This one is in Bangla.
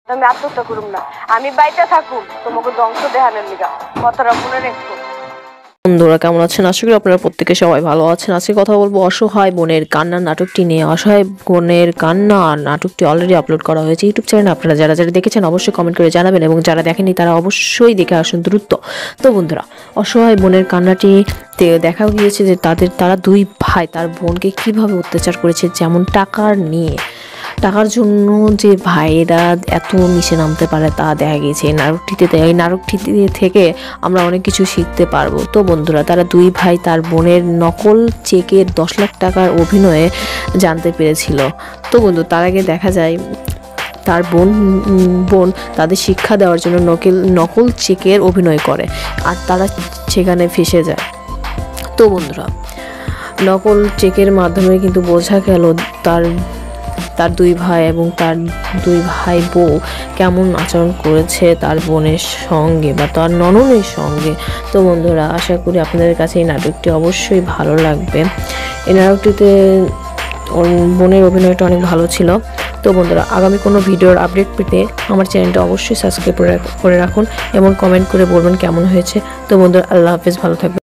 আমি আত্মহত্যা করুম না, আমি বাইতে থাকুম তোমাকে ধ্বংস দেখানোর লিগা। কথাটা মনে রেখো। বন্ধুরা কেমন আছেন? আশা করি আপনারা প্রত্যেকে সবাই ভালো আছেন। আজকে কথা বলবো অসহায় বোনের কান্না নাটকটি নিয়ে। অসহায় বোনের কান্না নাটকটি অলরেডি আপলোড করা হয়েছে ইউটিউব চ্যানেলে। আপনারা যারা যারা দেখেছেন অবশ্যই কমেন্ট করে জানাবেন, এবং যারা দেখেনি তারা অবশ্যই দেখে আসুন দ্রুত। তো বন্ধুরা, অসহায় বোনের কান্নাটি দেখা গিয়েছে যে তারা দুই ভাই তার বোনকে কিভাবে অত্যাচার করেছে, যেমন টাকার জন্য যে ভাইয়েরা এত নিচে নামতে পারে তা দেখা গেছে এই নাটকটিতে থেকে আমরা অনেক কিছু শিখতে পারবো। তো বন্ধুরা, তারা দুই ভাই তার বোনের নকল চেকের 10 লাখ টাকার অভিনয়ে জানতে পেরেছিল। তো বন্ধু, তার আগে দেখা যায় তার বোন তাদের শিক্ষা দেওয়ার জন্য নকল চেকের অভিনয় করে, আর তারা সেখানে ফেঁসে যায়। তো বন্ধুরা, নকল চেকের মাধ্যমে কিন্তু বোঝা গেল তার দুই ভাই এবং তার দুই ভাই বউ কেমন আচরণ করেছে তার বোনের সঙ্গে বা তার ননদের সঙ্গে। তো বন্ধুরা, আশা করি আপনাদের কাছে এই নাটকটি অবশ্যই ভালো লাগবে। এই নাটকটিতে বোনের অভিনয়টা অনেক ভালো ছিল। তো বন্ধুরা, আগামী কোনো ভিডিওর আপডেট পেতে আমার চ্যানেলটা অবশ্যই সাবস্ক্রাইব করে রাখুন এবং কমেন্ট করে বলবেন কেমন হয়েছে। তো বন্ধুরা, আল্লাহ হাফেজ, ভালো থাকবেন।